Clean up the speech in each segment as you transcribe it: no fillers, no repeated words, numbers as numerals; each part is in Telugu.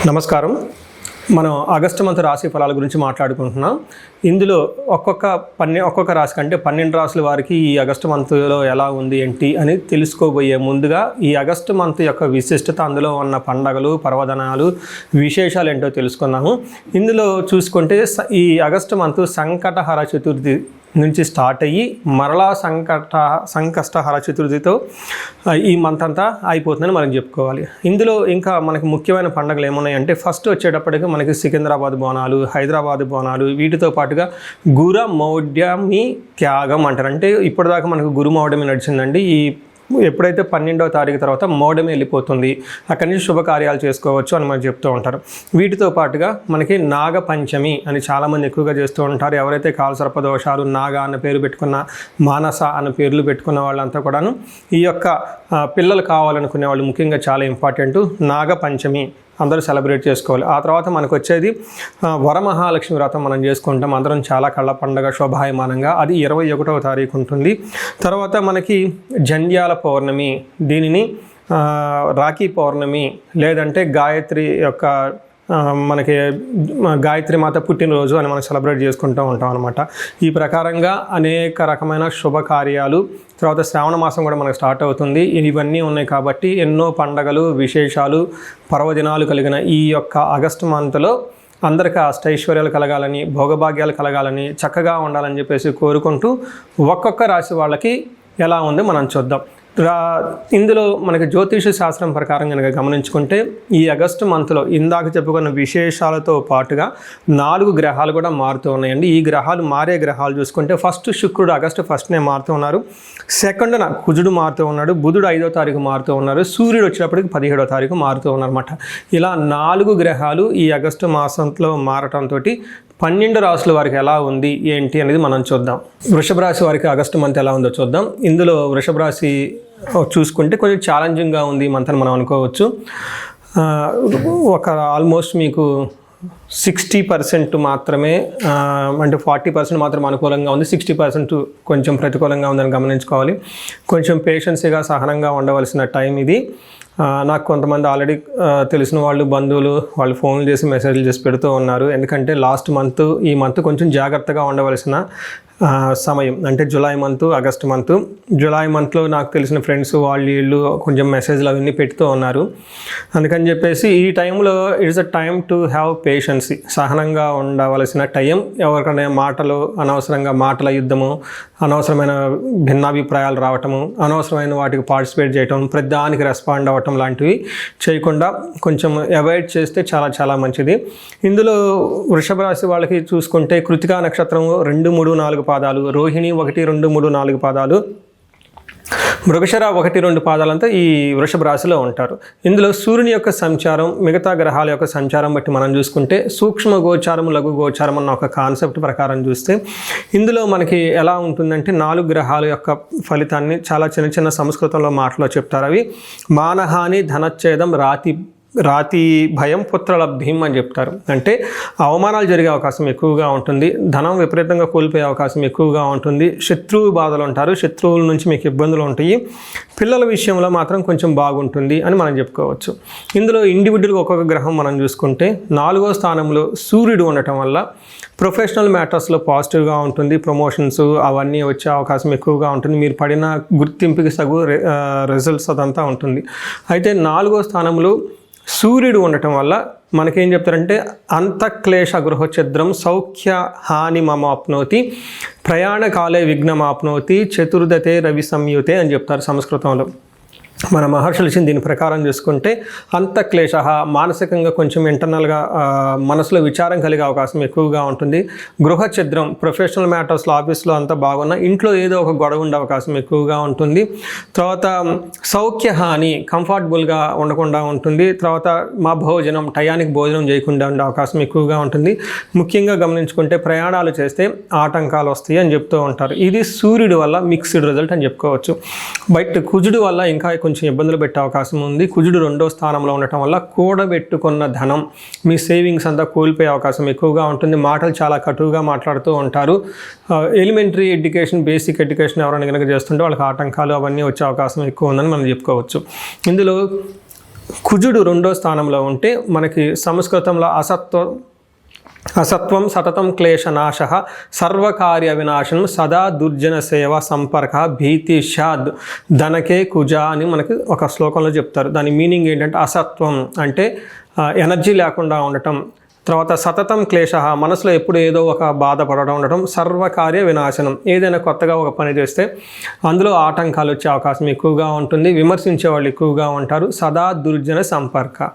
నమస్కారం. మనం ఆగస్టు మంత్ రాశి ఫలాల గురించి మాట్లాడుకుంటున్నాం. ఇందులో ఒక్కొక్క రాశి కంటే 12 రాశుల వారికి ఈ ఆగస్టు మంత్లో ఎలా ఉంది ఏంటి అని తెలుసుకోబోయే ముందుగా ఈ ఆగస్టు మంత్ యొక్క విశిష్టత, అందులో ఉన్న పండగలు, పర్వదినాలు, విశేషాలు ఏంటో తెలుసుకున్నాము. ఇందులో చూసుకుంటే ఈ ఆగస్టు మంత్ సంకటహర చతుర్థి నుంచి స్టార్ట్ అయ్యి మరలా సంకష్టహర చతుర్థితో ఈ మంత్ అంతా అయిపోతుందని మనం చెప్పుకోవాలి. ఇందులో ఇంకా మనకి ముఖ్యమైన పండుగలు ఏమున్నాయంటే, ఫస్ట్ వచ్చేటప్పటికి మనకి సికింద్రాబాద్ బోనాలు, హైదరాబాద్ బోనాలు, వీటితో పాటుగా గురుమౌఢ్యమి త్యాగం అంటారు. అంటే ఇప్పటిదాకా మనకు గురుమౌఢ్యమి నడిచిందండి. ఎప్పుడైతే 12వ తారీఖు తర్వాత మౌఢ్యమి వెళ్ళిపోతుంది, అక్కడి నుంచి శుభకార్యాలు చేసుకోవచ్చు అని మనకు చెప్తూ ఉంటారు. వీటితో పాటుగా మనకి నాగపంచమి అని చాలామంది ఎక్కువగా చేస్తూ ఉంటారు. ఎవరైతే కాలసర్ప దోషాలు, నాగ అన్న పేరు పెట్టుకున్న, మానస అన్న పేర్లు పెట్టుకున్న వాళ్ళంతా కూడాను ఈ యొక్క పిల్లలు కావాలనుకునే వాళ్ళు ముఖ్యంగా చాలా ఇంపార్టెంట్. నాగపంచమి అందరూ సెలబ్రేట్ చేసుకోవాలి. ఆ తర్వాత మనకు వచ్చేది వరమహాలక్ష్మి వ్రతం మనం చేసుకుంటాం అందరం చాలా కళ్ళ పండగ శోభాయమానంగా. అది 21వ తారీఖు ఉంటుంది. తర్వాత మనకి జంధ్యాల పౌర్ణమి, దీనిని రాఖీ పౌర్ణమి లేదంటే గాయత్రి యొక్క మనకి గాయత్రి మాత పుట్టినరోజు అని మనం సెలబ్రేట్ చేసుకుంటూ ఉంటాం అనమాట. ఈ ప్రకారంగా అనేక రకమైన శుభకార్యాలు, తర్వాత శ్రావణ మాసం కూడా మనకు స్టార్ట్ అవుతుంది. ఇవన్నీ ఉన్నాయి కాబట్టి ఎన్నో పండగలు, విశేషాలు, పర్వదినాలు కలిగిన ఈ యొక్క ఆగస్టు మంత్లో అందరికీ అష్టైశ్వర్యాలు కలగాలని, భోగభాగ్యాలు కలగాలని, చక్కగా ఉండాలని చెప్పేసి కోరుకుంటూ ఒక్కొక్క రాశి వాళ్ళకి ఎలా ఉందో మనం చూద్దాం. ఇందులో మనకి జ్యోతిష శాస్త్రం ప్రకారం కనుక గమనించుకుంటే ఈ ఆగస్టు మంత్లో ఇందాక చెప్పుకున్న విశేషాలతో పాటుగా 4 గ్రహాలు కూడా మారుతూ ఉన్నాయండి. ఈ గ్రహాలు మారే గ్రహాలు చూసుకుంటే ఫస్ట్ శుక్రుడు ఆగస్టు 1నే మారుతూ ఉన్నారు. సెకండ్న కుజుడు మారుతూ ఉన్నాడు. బుధుడు 5వ తారీఖు మారుతూ ఉన్నారు. సూర్యుడు వచ్చేటప్పటికి 17వ తారీఖు మారుతూ ఉన్నారన్నమాట. ఇలా 4 గ్రహాలు ఈ ఆగస్టు మాసంలో మారటంతో 12 రాశుల వారికి ఎలా ఉంది ఏంటి అనేది మనం చూద్దాం. వృషభ రాశి వారికి ఆగస్టు మంత్ ఎలా ఉందో చూద్దాం. ఇందులో వృషభ రాశి చూసుకుంటే కొంచెం ఛాలెంజింగ్గా ఉంది ఈ మంత్ అని మనం అనుకోవచ్చు. ఆల్మోస్ట్ మీకు 60% మాత్రమే, అంటే 40% మాత్రం అనుకూలంగా ఉంది, 60% కొంచెం ప్రతికూలంగా ఉందని గమనించుకోవాలి. కొంచెం పేషెన్సీగా, సహనంగా ఉండవలసిన టైం ఇది. నాకు కొంతమంది ఆల్రెడీ తెలిసిన వాళ్ళు, బంధువులు వాళ్ళు ఫోన్లు చేసి మెసేజ్లు చేసి పెడుతూ ఉన్నారు. ఎందుకంటే ఈ మంత్ కొంచెం జాగ్రత్తగా ఉండవలసిన సమయం. అంటే July month, August month. July మంత్లో నాకు తెలిసిన ఫ్రెండ్స్ వీళ్ళు కొంచెం మెసేజ్లు అవన్నీ పెడుతూ ఉన్నారు. అందుకని చెప్పేసి ఈ టైంలో it's a time to have patience, సహనంగా ఉండవలసిన టైం. ఎవరికైనా అనవసరంగా మాటల యుద్ధము, అనవసరమైన భిన్నాభిప్రాయాలు రావటము, అనవసరమైన వాటికి పార్టిసిపేట్ చేయటం, ప్రతిదానికి రెస్పాండ్ అవ్వటం లాంటివి చేయకుండా కొంచెం అవాయిడ్ చేస్తే చాలా చాలా మంచిది. ఇందులో వృషభ రాశి వాళ్ళకి చూసుకుంటే కృతికా నక్షత్రం 2, 3, 4 పాదాలు, రోహిణి 1, 2, 3, 4 పాదాలు, మృగశిర 1, 2 పాదాలంతా ఈ వృషభ రాశిలో ఉంటారు. ఇందులో సూర్యుని యొక్క సంచారం, మిగతా గ్రహాల యొక్క సంచారం బట్టి మనం చూసుకుంటే సూక్ష్మ గోచారం, లఘు గోచారం అన్న ఒక కాన్సెప్ట్ ప్రకారం చూస్తే ఇందులో మనకి ఎలా ఉంటుందంటే 4 గ్రహాల యొక్క ఫలితాన్ని చాలా చిన్న చిన్న సంస్కృతంలో మాటలో చెప్తారు. అవి మానహాని, ధనచ్ఛేదం, రాతి భయం, పుత్రలబ్ధిం అని చెప్తారు. అంటే అవమానాలు జరిగే అవకాశం ఎక్కువగా ఉంటుంది, ధనం విపరీతంగా కోల్పోయే అవకాశం ఎక్కువగా ఉంటుంది, శత్రువు బాధలు ఉంటారు, శత్రువుల నుంచి మీకు ఇబ్బందులు ఉంటాయి, పిల్లల విషయంలో మాత్రం కొంచెం బాగుంటుంది అని మనం చెప్పుకోవచ్చు. ఇందులో ఇండివిజువల్గా ఒక్కొక్క గ్రహం మనం చూసుకుంటే 4వ స్థానంలో సూర్యుడు ఉండటం వల్ల ప్రొఫెషనల్ మ్యాటర్స్లో పాజిటివ్గా ఉంటుంది, ప్రమోషన్స్ అవన్నీ వచ్చే అవకాశం ఎక్కువగా ఉంటుంది, మీరు పడిన గుర్తింపుకి సగు రిజల్ట్స్ అదంతా ఉంటుంది. అయితే 4వ స్థానంలో సూర్యుడు ఉండటం వల్ల మనకేం చెప్తారంటే అంతఃక్లేశ గృహఛిద్రం సౌఖ్య హాని మమాప్నోతి ప్రయాణకాలే విఘ్నమాప్నోతి చతుర్దతే రవి సంయుతే అని చెప్తారు సంస్కృతంలో. మన మహర్షులు ఇచ్చిన దీని ప్రకారం చూసుకుంటే అంతఃక్లేశ, మానసికంగా కొంచెం ఇంటర్నల్గా మనసులో విచారం కలిగే అవకాశం ఎక్కువగా ఉంటుంది. గృహఛిద్రం, ప్రొఫెషనల్ మ్యాటర్స్లో ఆఫీస్లో అంతా బాగున్నా ఇంట్లో ఏదో ఒక గొడవ ఉండే అవకాశం ఎక్కువగా ఉంటుంది. తర్వాత సౌఖ్య హాని, కంఫర్టబుల్గా ఉండకుండా ఉంటుంది. తర్వాత మా భోజనం, టయానికి భోజనం చేయకుండా ఉండే అవకాశం ఎక్కువగా ఉంటుంది. ముఖ్యంగా గమనించుకుంటే ప్రయాణాలు చేస్తే ఆటంకాలు వస్తాయి అని చెప్తూ ఉంటారు. ఇది సూర్యుడి వల్ల మిక్స్డ్ రిజల్ట్ అని చెప్పుకోవచ్చు. బట్ కుజుడు వల్ల ఇంకా కొంచెం ఇబ్బందులు పెట్టే అవకాశం ఉంది. కుజుడు 2వ స్థానంలో ఉండటం వల్ల కూడబెట్టుకున్న ధనం, మీ సేవింగ్స్ అంతా కోల్పోయే అవకాశం ఎక్కువగా ఉంటుంది. మాటలు చాలా కటువుగా మాట్లాడుతూ ఉంటారు. ఎలిమెంటరీ ఎడ్యుకేషన్, బేసిక్ ఎడ్యుకేషన్ ఎవరైనా కనుక చేస్తుంటే వాళ్ళకి ఆటంకాలు అవన్నీ వచ్చే అవకాశం ఎక్కువ ఉందని మనం చెప్పుకోవచ్చు. ఇందులో కుజుడు 2వ స్థానంలో ఉంటే మనకి సంస్కృతంలో అసత్వం సతతం క్లేశనాశ సర్వకార్య వినాశనం సదా దుర్జన సేవ సంపర్క భీతి షాద్ ధనకే కుజ అని మనకి ఒక శ్లోకంలో చెప్తారు. దాని మీనింగ్ ఏంటంటే అసత్వం అంటే ఎనర్జీ లేకుండా ఉండటం, తర్వాత సతతం క్లేశ మనసులో ఎప్పుడు ఏదో ఒక బాధపడడం ఉండటం, సర్వకార్య వినాశనం ఏదైనా కొత్తగా ఒక పని చేస్తే అందులో ఆటంకాలు వచ్చే అవకాశం ఎక్కువగా ఉంటుంది, విమర్శించే వాళ్ళు ఎక్కువగా ఉంటారు, సదా దుర్జన సంపర్క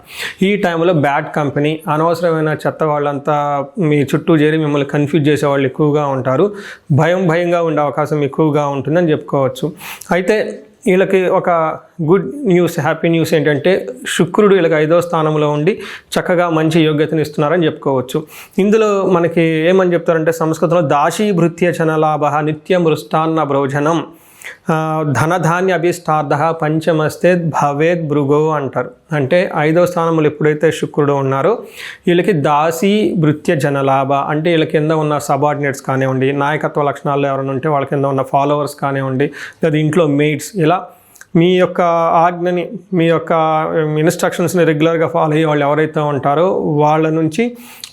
ఈ టైంలో బ్యాడ్ కంపెనీ అనవసరమైన చెత్త వాళ్ళంతా మీ చుట్టూ చేరి మిమ్మల్ని కన్ఫ్యూజ్ చేసే వాళ్ళు ఎక్కువగా ఉంటారు, భయంగా ఉండే అవకాశం ఎక్కువగా ఉంటుందని చెప్పుకోవచ్చు. అయితే వీళ్ళకి ఒక గుడ్ న్యూస్, హ్యాపీ న్యూస్ ఏంటంటే శుక్రుడు వీళ్ళకి 5వ స్థానంలో ఉండి చక్కగా మంచి యోగ్యతను ఇస్తున్నారని చెప్పుకోవచ్చు. ఇందులో మనకి ఏమని చెప్తారంటే సంస్కృతంలో దాశీభృత్య చనలాభ నిత్యం మృష్టాన్న భోజనం ధనధాన్య అభిష్టార్థ పంచమస్తే భవేద్ భృగో అంటారు. అంటే 5వ స్థానంలో ఎప్పుడైతే శుక్రుడు ఉన్నారో వీళ్ళకి దాసీ భృత్య జనలాభ అంటే వీళ్ళ కింద ఉన్న సబార్డినేట్స్ కానివ్వండి, నాయకత్వ లక్షణాలు ఎవరైనా ఉంటే వాళ్ళ కింద ఉన్న ఫాలోవర్స్ కానివ్వండి, లేదా ఇంట్లో మెయిట్స్, ఇలా మీ యొక్క ఆజ్ఞని, మీ యొక్క ఇన్స్ట్రక్షన్స్ని రెగ్యులర్గా ఫాలో అయ్యే వాళ్ళు ఎవరైతే ఉంటారో వాళ్ళ నుంచి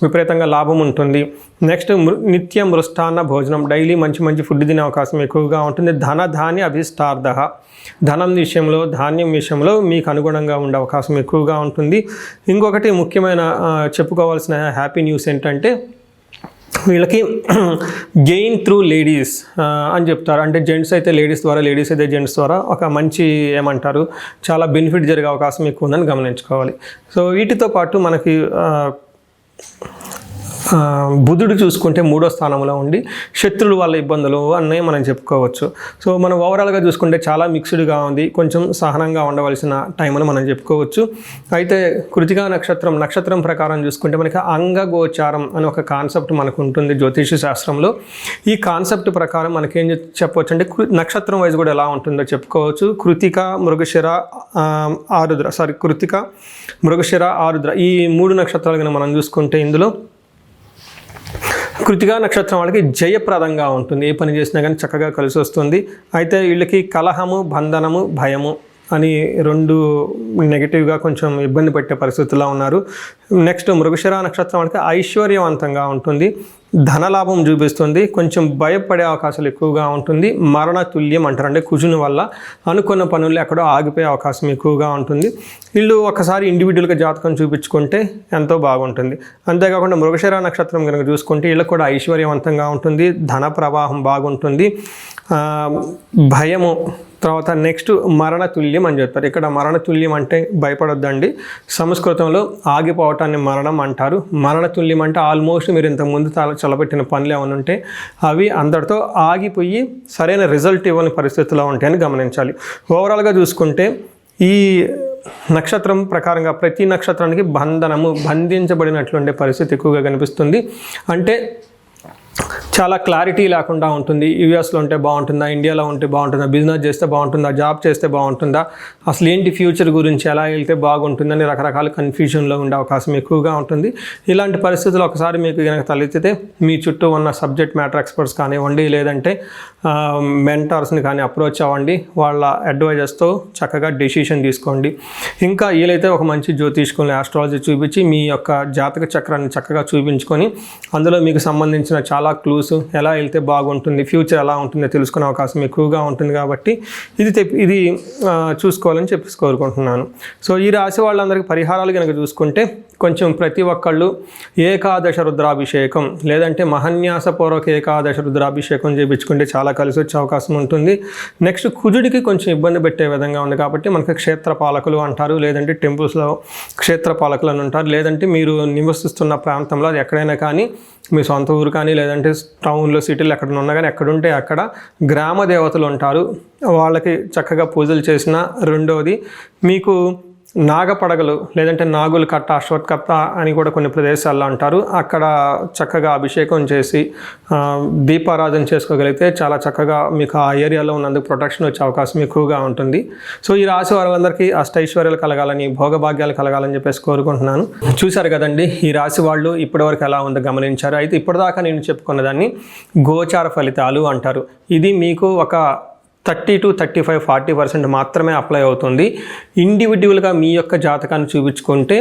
విపరీతంగా లాభం ఉంటుంది. నెక్స్ట్ నిత్యం మృష్టాన్న భోజనం, డైలీ మంచి ఫుడ్ తినే అవకాశం ఎక్కువగా ఉంటుంది. ధనధాన్య అభిష్టార్థ ధనం విషయంలో, ధాన్యం విషయంలో మీకు అనుగుణంగా ఉండే అవకాశం ఎక్కువగా ఉంటుంది. ఇంకొకటి ముఖ్యమైన చెప్పుకోవాల్సిన హ్యాపీ న్యూస్ ఏంటంటే వీళ్ళకి గెయిన్ త్రూ లేడీస్ అని చెప్తారు. అంటే జెంట్స్ అయితే లేడీస్ ద్వారా, లేడీస్ అయితే జెంట్స్ ద్వారా ఒక మంచి ఏమంటారు చాలా బెనిఫిట్ జరిగే అవకాశం ఎక్కువ ఉందని గమనించుకోవాలి. సో వీటితో పాటు మనకి బుధుడు చూసుకుంటే 3వ స్థానంలో ఉండి శత్రువుల వల్ల ఇబ్బందులు అన్నీ మనం చెప్పుకోవచ్చు. సో మనం ఓవరాల్గా చూసుకుంటే చాలా మిక్స్డ్గా ఉంది, కొంచెం సహనంగా ఉండవలసిన టైం అని మనం చెప్పుకోవచ్చు. అయితే కృతికా నక్షత్రం ప్రకారం చూసుకుంటే మనకి అంగగోచారం అని ఒక కాన్సెప్ట్ మనకు ఉంటుంది జ్యోతిష శాస్త్రంలో. ఈ కాన్సెప్ట్ ప్రకారం మనకేం చెప్పవచ్చు అంటే నక్షత్రం వైజ్ కూడా ఎలా ఉంటుందో చెప్పుకోవచ్చు. కృతిక మృగశిర ఆరుద్ర ఈ 3 నక్షత్రాలు కనుక మనం చూసుకుంటే ఇందులో కృతికా నక్షత్రం వాళ్ళకి జయప్రదంగా ఉంటుంది, ఏ పని చేసినా కానీ చక్కగా కలిసి వస్తుంది. అయితే వీళ్ళకి కలహము, బంధనము, భయము అని 2 నెగిటివ్గా కొంచెం ఇబ్బంది పెట్టే పరిస్థితుల్లో ఉన్నారు. నెక్స్ట్ మృగశిర నక్షత్రం వాళ్ళకి ఐశ్వర్యవంతంగా ఉంటుంది, ధనలాభం చూపిస్తుంది, కొంచెం భయపడే అవకాశాలు ఎక్కువగా ఉంటుంది. మరణ తుల్యం అంటారు, అంటే కుజుని వల్ల అనుకున్న పనులు ఎక్కడో ఆగిపోయే అవకాశం ఎక్కువగా ఉంటుంది. వీళ్ళు ఒకసారి ఇండివిజువల్గా జాతకం చూపించుకుంటే ఎంతో బాగుంటుంది. అంతేకాకుండా మృగశిర నక్షత్రం కనుక చూసుకుంటే వీళ్ళకి కూడా ఐశ్వర్యవంతంగా ఉంటుంది, ధన ప్రవాహం బాగుంటుంది, భయము, తర్వాత నెక్స్ట్ మరణతుల్యం అని చెప్తారు. ఇక్కడ మరణతుల్యం అంటే భయపడొద్దండి, సంస్కృతంలో ఆగిపోవటాన్ని మరణం అంటారు. మరణతుల్యం అంటే ఆల్మోస్ట్ మీరు ఇంతకుముందు చలబెట్టిన పనులు ఏమైనా ఉంటే అవి అందరితో ఆగిపోయి సరైన రిజల్ట్ ఇవ్వని పరిస్థితిలో ఉంటాయని గమనించాలి. ఓవరాల్గా చూసుకుంటే ఈ నక్షత్రం ప్రకారంగా ప్రతి నక్షత్రానికి బంధించబడినట్లుండే పరిస్థితి ఎక్కువగా కనిపిస్తుంది. అంటే చాలా క్లారిటీ లేకుండా ఉంటుంది. యూఎస్లో ఉంటే బాగుంటుందా, ఇండియాలో ఉంటే బాగుంటుందా, బిజినెస్ చేస్తే బాగుంటుందా, జాబ్ చేస్తే బాగుంటుందా, అసలు ఏంటి ఫ్యూచర్ గురించి ఎలా వెళ్తే బాగుంటుందని రకరకాల కన్ఫ్యూజన్లో ఉండే అవకాశం ఎక్కువగా ఉంటుంది. ఇలాంటి పరిస్థితులు ఒకసారి మీకు కనుక తలెత్తితే మీ చుట్టూ ఉన్న సబ్జెక్ట్ మ్యాటర్ ఎక్స్పర్ట్స్ కానివ్వండి, లేదంటే మెంటార్స్ని కానీ అప్రోచ్ అవ్వండి, వాళ్ళ అడ్వైజర్స్తో చక్కగా డెసిషన్ తీసుకోండి. ఇంకా వీలైతే ఒక మంచి జ్యోతిష్కుల్ని, ఆస్ట్రాలజీ చూపించి మీ యొక్క జాతక చక్రాన్ని చక్కగా చూపించుకొని అందులో మీకు సంబంధించిన చాలా క్లూస్ ఎలా వెళ్తే బాగుంటుంది, ఫ్యూచర్ ఎలా ఉంటుందో తెలుసుకునే అవకాశం ఎక్కువగా ఉంటుంది. కాబట్టి ఇది చూసుకోవాలని చెప్పేసి కోరుకుంటున్నాను. సో ఈ రాశి వాళ్ళందరికీ పరిహారాలు కనుక చూసుకుంటే కొంచెం ప్రతి ఒక్కళ్ళు ఏకాదశ రుద్రాభిషేకం లేదంటే మహన్యాసపూర్వక ఏకాదశ రుద్రాభిషేకం చేయించుకుంటే చాలా కలిసి వచ్చే అవకాశం ఉంటుంది. నెక్స్ట్ కుజుడికి కొంచెం ఇబ్బంది పెట్టే విధంగా ఉంది కాబట్టి మనకి క్షేత్రపాలకులు అంటారు, లేదంటే టెంపుల్స్లో క్షేత్రపాలకులు అని ఉంటారు, లేదంటే మీరు నివసిస్తున్న ప్రాంతంలో అది ఎక్కడైనా కానీ మీ సొంత ఊరు కానీ లేదంటే టౌన్లో సిటీలు ఎక్కడ ఉన్నా కానీ ఎక్కడుంటే అక్కడ గ్రామ దేవతలు ఉంటారు, వాళ్ళకి చక్కగా పూజలు చేసిన. రెండవది మీకు నాగపడగలు లేదంటే నాగుల కట్ట, అశ్వత్కట్ట అని కూడా కొన్ని ప్రదేశాల్లో అంటారు, అక్కడ చక్కగా అభిషేకం చేసి దీపారాధన చేసుకోగలిగితే చాలా చక్కగా మీకు ఆ ఏరియాలో ఉన్నందుకు ప్రొటెక్షన్ వచ్చే అవకాశం ఎక్కువగా ఉంటుంది. సో ఈ రాశి వాళ్ళందరికీ అష్టైశ్వర్యాలు కలగాలని, భోగభాగ్యాలు కలగాలని చెప్పేసి కోరుకుంటున్నాను. చూశారు కదండి ఈ రాశి వాళ్ళు ఇప్పటివరకు ఎలా ఉందో గమనించారు. అయితే ఇప్పటిదాకా నేను చెప్పుకున్న దాన్ని గోచార ఫలితాలు అంటారు. ఇది మీకు ఒక 30 to 35, 40% మాత్రమే అప్లై అవుతుంది. ఇండివిజువల్గా మీ యొక్క జాతకాన్ని చూపించుకుంటే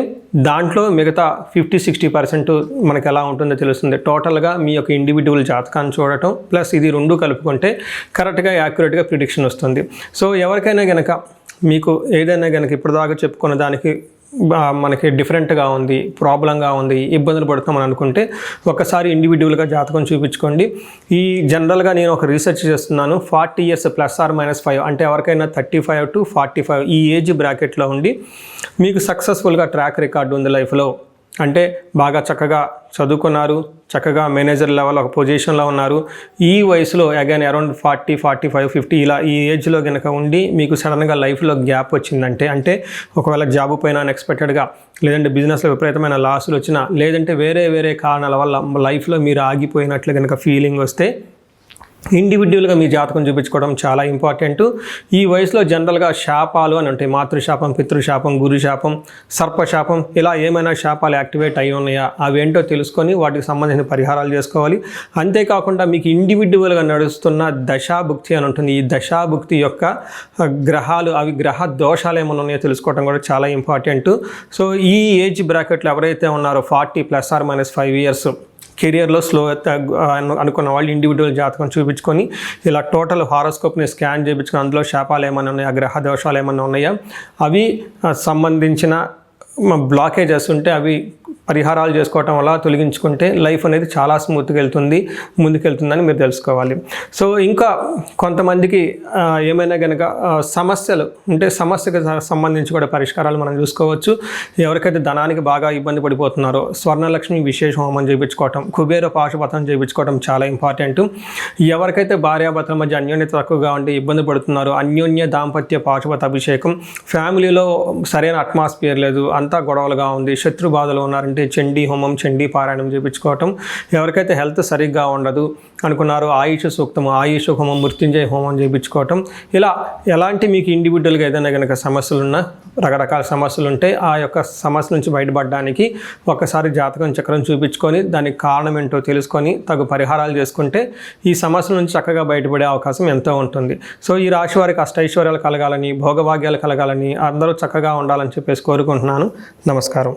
దాంట్లో మిగతా 50-60% మనకి ఎలా ఉంటుందో తెలుస్తుంది. టోటల్గా మీ యొక్క ఇండివిజువల్ జాతకాన్ని చూడటం ప్లస్ ఇది రెండు కలుపుకుంటే కరెక్ట్గా యాక్యురేట్గా ప్రిడిక్షన్ వస్తుంది. సో ఎవరికైనా కనుక మీకు ఏదైనా కనుక ఇప్పుడు దాకా చెప్పుకున్న దానికి మనకి డిఫరెంట్గా ఉంది, ప్రాబ్లంగా ఉంది, ఇబ్బందులు పడుతున్నామని అనుకుంటే ఒకసారి ఇండివిజువల్గా జాతకం చూపించుకోండి. ఈ జనరల్గా నేను ఒక రీసెర్చ్ చేస్తున్నాను, 40 years +or-5 అంటే ఎవరికైనా 35 to 45 ఈ ఏజ్ బ్రాకెట్లో ఉండి మీకు సక్సెస్ఫుల్గా ట్రాక్ రికార్డు ఉంది లైఫ్లో, అంటే బాగా చక్కగా చదువుకున్నారు, చక్కగా మేనేజర్ లెవెల్ ఒక పొజిషన్లో ఉన్నారు, ఈ వయసులో అగైన్ అరౌండ్ 40, 45, 50 ఇలా ఈ ఏజ్లో కనుక ఉండి మీకు సడన్గా లైఫ్లో గ్యాప్ వచ్చిందంటే, అంటే ఒకవేళ జాబ్ పోయినా అన్ఎక్స్పెక్టెడ్గా, లేదంటే బిజినెస్లో విపరీతమైన లాసులు వచ్చినా, లేదంటే వేరే కారణాల వల్ల లైఫ్లో మీరు ఆగిపోయినట్లు కనుక ఫీలింగ్ వస్తే ఇండివిజువల్గా మీ జాతకం చూపించుకోవడం చాలా ఇంపార్టెంట్. ఈ వయసులో జనరల్గా శాపాలు అని ఉంటాయి, మాతృశాపం, పితృశాపం, గురుశాపం, సర్పశాపం, ఇలా ఏమైనా శాపాలు యాక్టివేట్ అయి ఉన్నాయా అవేంటో తెలుసుకొని వాటికి సంబంధించిన పరిహారాలు చేసుకోవాలి. అంతేకాకుండా మీకు ఇండివిజువల్గా నడుస్తున్న దశాభుక్తి అని ఉంటుంది, ఈ దశాభుక్తి యొక్క గ్రహాలు అవి గ్రహ దోషాలు ఏమైనా ఉన్నాయో తెలుసుకోవడం కూడా చాలా ఇంపార్టెంట్. సో ఈ ఏజ్ బ్రాకెట్లో ఎవరైతే ఉన్నారో 40 +or-5 years కెరియర్లో స్లో అనుకున్న వాళ్ళు ఇండివిజువల్ జాతకం చూపించుకొని ఇలా టోటల్ హారోస్కోప్ని స్కాన్ చేయించుకొని అందులో శాపాలు ఏమైనా ఉన్నాయా, గ్రహ దోషాలు ఏమైనా ఉన్నాయా, అవి సంబంధించిన బ్లాకేజెస్ ఉంటే అవి పరిహారాలు చేసుకోవటం వల్ల తొలగించుకుంటే లైఫ్ అనేది చాలా స్మూత్గా ముందుకెళ్తుందని మీరు తెలుసుకోవాలి. సో ఇంకా కొంతమందికి ఏమైనా కనుక సమస్యలు ఉంటే సమస్యకు సంబంధించి కూడా పరిష్కారాలు మనం చూసుకోవచ్చు. ఎవరికైతే ధనానికి బాగా ఇబ్బంది పడిపోతున్నారో స్వర్ణలక్ష్మి విశేష హోమం చేయించుకోవటం, కుబేర పాశుపతం చేయించుకోవటం చాలా ఇంపార్టెంట్. ఎవరికైతే భార్యాభర్తల మధ్య అన్యోన్యత తక్కువగా ఉండి ఇబ్బంది పడుతున్నారో అన్యోన్య దాంపత్య పాశుపత అభిషేకం, ఫ్యామిలీలో సరైన అట్మాస్ఫియర్ లేదు, అంతా గొడవలుగా ఉంది, శత్రు బాధలు ఉన్నారంటే చండీ హోమం, చండీ పారాయణం చేయించుకోవటం, ఎవరికైతే హెల్త్ సరిగ్గా ఉండదు అనుకున్నారో ఆయుష్ సూక్తము, ఆయుష్ హోమం, మృత్యుంజయ హోమం చేయించుకోవటం, ఇలా ఎలాంటి మీకు ఇండివిజువల్గా ఏదైనా కనుక సమస్యలున్నా, రకరకాల సమస్యలు ఉంటే ఆ యొక్క సమస్య నుంచి బయటపడడానికి ఒకసారి జాతకం చక్రం చూపించుకొని దానికి కారణం ఏంటో తెలుసుకొని తగు పరిహారాలు చేసుకుంటే ఈ సమస్యల నుంచి చక్కగా బయటపడే అవకాశం ఎంతో ఉంటుంది. సో ఈ రాశి వారికి అష్టైశ్వర్యాలు కలగాలని, భోగభాగ్యాలు కలగాలని, అందరూ చక్కగా ఉండాలని చెప్పేసి కోరుకుంటున్నాను. నమస్కారం.